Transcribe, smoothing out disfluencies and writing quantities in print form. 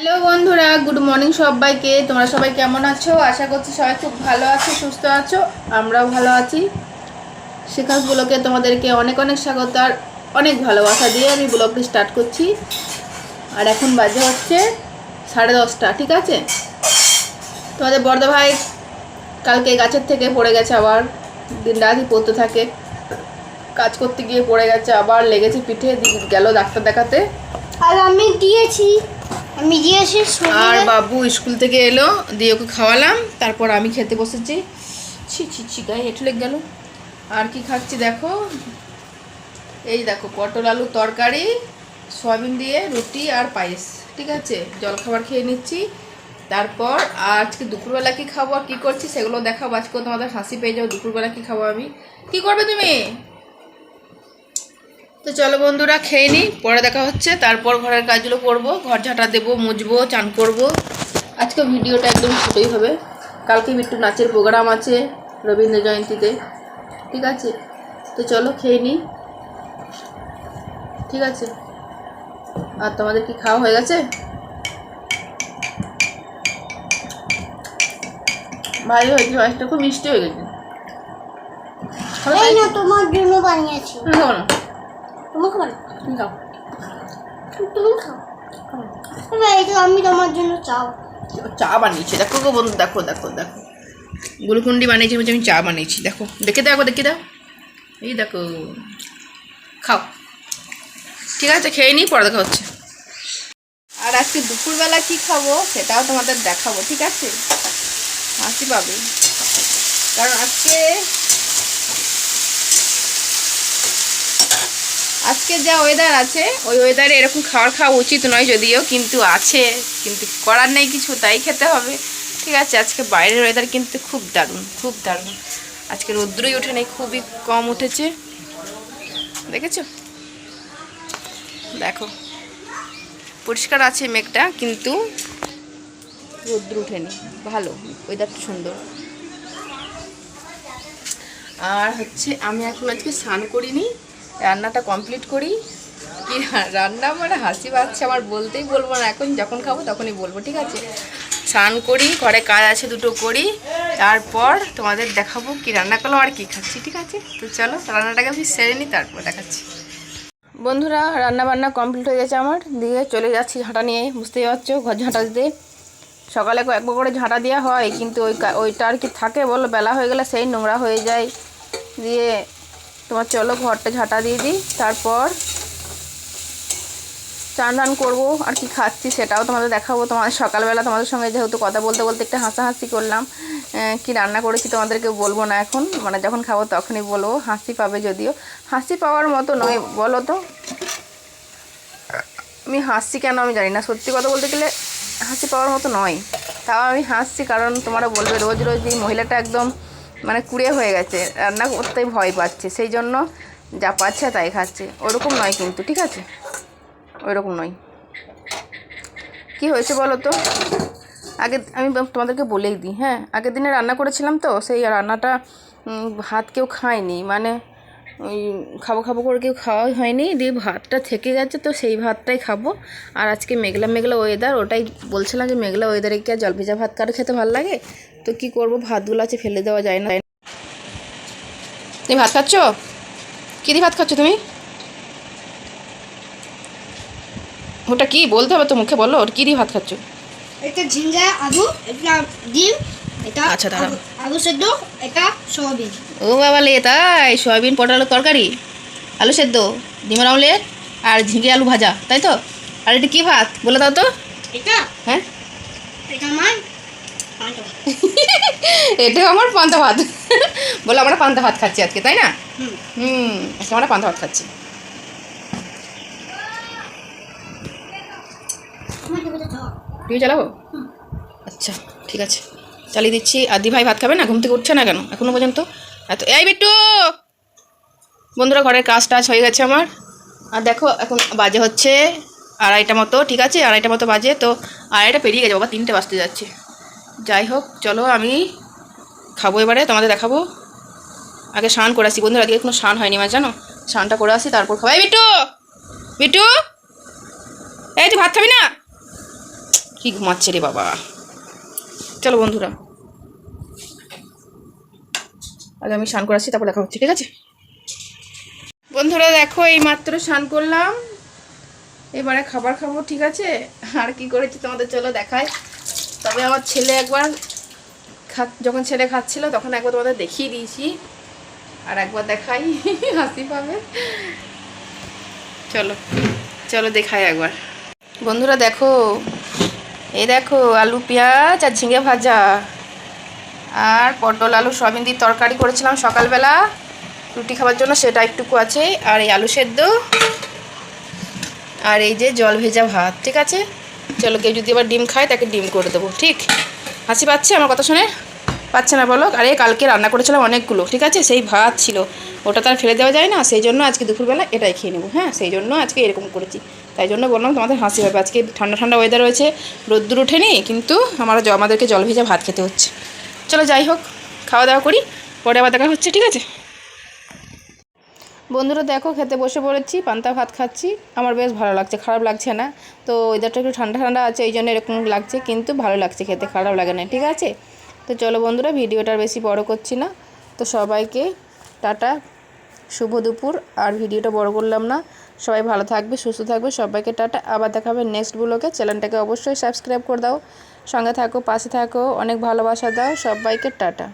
Hello বন্ধুরা, good morning সবাইকে। তোমরা সবাই কেমন আছো? আশা করছি সবাই খুব ভালো আছো, সুস্থ আছো। আমরাও ভালো আছি। শিখাস ব্লগে তোমাদেরকে অনেক অনেক স্বাগত আর অনেক ভালোবাসা দিয়ে আমি ব্লগটি স্টার্ট করছি। আর এখন বাজে হচ্ছে 10:30, ঠিক আছে? তোমাদের বড়দা ভাই কালকে গাছের থেকে পড়ে গেছে, আবার দিন রাতই পড়তে থাকে। কাজ করতে গিয়ে পড়ে গেছে, আবার লেগেছে পিঠে, গেল ডাক্তার দেখাতে। আর আমি দিয়েছি আর বাবু স্কুল থেকে এলো, দিয়ে ওকে খাওয়ালাম, তারপর আমি খেতে বসেছি। ছি ছি ছি, গায়ে হেঁটে লেগে গেল। আর কি খাচ্ছি দেখো, এই দেখো পটল আলু তরকারি, সয়াবিন দিয়ে রুটি আর পায়েস, ঠিক আছে? জলখাবার খেয়ে নিচ্ছি। তারপর আজকে দুপুরবেলা কি খাবো আর কী করছি সেগুলো দেখাবো। আজকেও তোমাদের হাসি পেয়ে যাও। দুপুরবেলা কি খাবো আমি, কি করবে তুমি? তো চলো বন্ধুরা, খেয়ে নিই, পরে দেখা হচ্ছে। তারপর ঘরের কাজগুলো করবো, ঘর ঝাঁটা দেবো, মুছবো, চান করবো। আজকে ভিডিওটা একদম ছোটোই হবে। কালকে একটু নাচের প্রোগ্রাম আছে রবীন্দ্র জয়ন্তীতে, ঠিক আছে? তো চলো খেয়ে নিই, ঠিক আছে? আর তোমাদের কি খাওয়া হয়ে গেছে? ভালো হয়েছে, পায়েসটা খুব মিষ্টি হয়ে গেছে। এই না, তোমার জন্য বানিয়েছি। খাও না, তোমাকে বানাই। তুমি খাও। তুমি খাও। এবার এটা আমি তোমার জন্য চাও। চা বানিয়েছি দেখো গো বন্ধু, দেখো দেখো দেখো, গুলকুন্ডি বানিয়েছি, বলছি আমি চা বানিয়েছি। দেখো, দেখে দেখো, দেখে দাও, এই দেখো, খাও। ঠিক আছে, খেয়ে নিই, পরে দেখা হচ্ছে। আর আজকে দুপুরবেলা কি খাবো সেটাও তোমাদের দেখাবো, ঠিক আছে? হাসি পাবে, কারণ আজকে যা ওয়েদার আছে, ওই ওয়েদারে এরকম খাওয়া উচিত নয় যদিও, কিন্তু আছে, কিন্তু করার নেই কিছু, তাই খেতে হবে, ঠিক আছে? আজকে বাইরের ওয়েদার কিন্তু খুব দারুণ, খুব দারুণ। আজকে রৌদ্রই ওঠে নেই, খুবই কম উঠেছে, দেখেছো? দেখো, পরিষ্কার আছে মেঘটা, কিন্তু রৌদ্র উঠেনি, ভালো ওয়েদারটা সুন্দর। আর হচ্ছে আমি এখন আজকে স্নান করিনি, রান্নাটা কমপ্লিট করি। কি রান্না মানে হাসি পাচ্ছে আমার, বলতেই বলবো না, এখন যখন খাবো তখনই বলবো, ঠিক আছে? স্নান করি, ঘরে কাজ আছে দুটো করি, তারপর তোমাদের দেখাবো কি রান্না করলাম আর কি খাচ্ছি, ঠিক আছে? তো চলো রান্নাটাকে আমি সেরে নিই, তারপর দেখাচ্ছি। বন্ধুরা, রান্না বান্না কমপ্লিট হয়ে গেছে আমার, দিয়ে চলে যাচ্ছি ঝাঁটা নিয়ে, বুঝতেই পারছো, ঘর ঝাঁটা দিতে। সকালে একবার করে ঝাঁটা দেওয়া হয়, কিন্তু ওইটা আর কি থাকে বলো, বেলা হয়ে গেলে সেই নোংরা হয়ে যায়। দিয়ে তোমার চলো ঘরটা ঝাঁটা দিয়ে দিই, তারপর চান টান করবো। আর কি খাচ্ছি সেটাও তোমাদের দেখাবো। তোমাদের সকালবেলা তোমাদের সঙ্গে যেহেতু কথা বলতে বলতে একটু হাসাহাসি করলাম, কি রান্না করেছি তোমাদেরকে বলবো না এখন, মানে যখন খাবো তখনই বলবো। হাসি পাবে, যদিও হাসি পাওয়ার মতো নয়, বলো তো? আমি হাসছি কেন আমি জানি না, সত্যি কথা বলতে গেলে হাসি পাওয়ার মতো নয়, তাও আমি হাসছি কারণ তোমরা বলবে রোজ রোজ এই মহিলাটা একদম মানে কুড়ে হয়ে গেছে, রান্না করতেই ভয় পাচ্ছে, সেই জন্য যা পাচ্ছে তাই খাচ্ছে। ওরকম নয় কিন্তু, ঠিক আছে? ওইরকম নয়। কি হয়েছে বলো তো? আগে আমি তোমাদেরকে বলেই দিই, হ্যাঁ, আগের দিনে রান্না করেছিলাম তো, সেই রান্নাটা ভাত কেউ খায়নি, মানে ওই খাবো খাবো করে কেউ খাওয়া হয়নি, দিয়ে ভাতটা থেকে গেছে, তো সেই ভাতটাই খাবো। আর আজকে মেঘলা মেঘলা ওয়েদার, ওটাই বলছিলাম যে মেঘলা ওয়েদারে কি আর জল ভেজা ভাত কারো খেতে ভালো লাগে? তো কি করব, ভাতগুলো আছে ফেলে দেওয়া যায় না। তুমি ভাত খাচ্ছ? কী দিয়ে ভাত খাচ্ছ তুমি? ওটা কি বলতে হবে তো, মুখে বলো, ওটা কী দিয়ে ভাত খাচ্ছ? এটা ঝিঙ্গা, আলু, এটা ডিম, এটা আচ্ছা, দাঁড়াও। আলু সেদ্ধ, এটা সয়াবিন। ও বাবা লে, তাই? সয়াবিন পটলের তরকারি, আলু সেদ্ধ, ডিমের অমলেট আর ঝিঙে আলু ভাজা, তাই তো? আর এটা কী ভাত বলে দাও তো? এটা হ্যাঁ, এটা আমার পান্তা ভাত। এটা আমার পান্তা ভাত। বলে আমরা পান্তা ভাত খাচ্ছি আজকে, তাই না? হুম। আজকে আমরা পান্তা ভাত খাচ্ছি। আমার টিভিটা চাও। টিভি চালাবো? আচ্ছা, ঠিক আছে, চালিয়ে দিচ্ছি। আর দি ভাই ভাত খাবে না? ঘুম থেকে উঠছে না কেন এখনো পর্যন্ত? এত এই বিট্টু! বন্ধুরা, ঘরের কাজ টাজ হয়ে গেছে আমার। আর দেখো এখন বাজে হচ্ছে 2:30 মতো, ঠিক আছে? 2:30 মতো বাজে, তো 2:30 পেরিয়ে গেছে বাবা, 3টে বাজতে যাচ্ছে। যাই হোক, চলো আমি খাবো এবারে, তোমাদের দেখাবো। আগে স্নান করে আসি বন্ধুরা, আগে কোনো স্নান হয়নি আমার, জানো? স্নানটা করে আসি, তারপর খাবো। এই বিট্টু! বিট্টু! এই তুই ভাত খাবি না? কি ঘুমাচ্ছে রে বাবা। চলো বন্ধুরা, আগে আমি স্নান করে আসছি, তারপর দেখা হচ্ছে, ঠিক আছে? বন্ধুরা দেখো, এই মাত্র স্নান করলাম, এবারে খাবার খাবো, ঠিক আছে? আর কি করেছি তোমাদের চলো দেখাই। তবে আমার ছেলে একবার যখন ছেলে খাচ্ছিল তখন একবার তোমাদের দেখিয়ে দিয়েছি, আর একবার দেখাই, হাসি পাবে। চলো চলো দেখাই একবার। বন্ধুরা দেখো, এই দেখো আলু পেঁয়াজ আর ঝিঙে ভাজা, আর পটল আলু সয়াবিন দিয়ে তরকারি করেছিলাম সকালবেলা রুটি খাবার জন্য, সেটা একটুকু আছে। আর এই আলু সেদ্ধ, আর এই যে জল ভেজা ভাত, ঠিক আছে? চলো, কেউ যদি আবার ডিম খায় তাকে ডিম করে দেবো, ঠিক? হাসি পাচ্ছে আমার কথা শুনে? পাচ্ছে না বলো? আরে কালকে রান্না করেছিলাম অনেকগুলো, ঠিক আছে? সেই ভাত ছিল, ওটা তো আর ফেলে দেওয়া যায় না, সেই জন্য আজকে দুপুরবেলা এটাই খেয়ে নেবো। হ্যাঁ, সেই জন্য আজকে এরকম করেছি, তাই জন্য বললাম তোমাদের হাসি হবে। আজকে ঠান্ডা ঠান্ডা ওয়েদার রয়েছে, রোদ্দুর ওঠেনি, কিন্তু আমাদেরকে জল ভেজা ভাত খেতে হচ্ছে। চলো যাই হোক, খাওয়া দাওয়া করি, পরে আবার দেখা হচ্ছে, ঠিক আছে? বন্ধুরা দেখো, খেতে বসে পড়েছি, পান্তা ভাত খাচ্ছি। আমার বেশ ভালো লাগছে, খারাপ লাগছে না। তো ওয়েদারটা একটু ঠান্ডা ঠান্ডা আছে, এই জন্য এরকম লাগছে, কিন্তু ভালো লাগছে খেতে, খারাপ লাগে না, ঠিক আছে? তো চলো বন্ধুরা, ভিডিওটা বেশি বড় করছি না। তো সবাইকে টাটা, শুভ দুপুর। আর ভিডিওটা বড় করলাম না। সবাই ভালো থাকবে, সুস্থ থাকবে, সবাইকে টাটা। আবার দেখা হবে নেক্সট ব্লগে। চ্যানেলটাকে অবশ্যই সাবস্ক্রাইব করে দাও, সঙ্গে থাকো, পাশে থাকো, অনেক ভালোবাসা দাও, সবাইকে টাটা।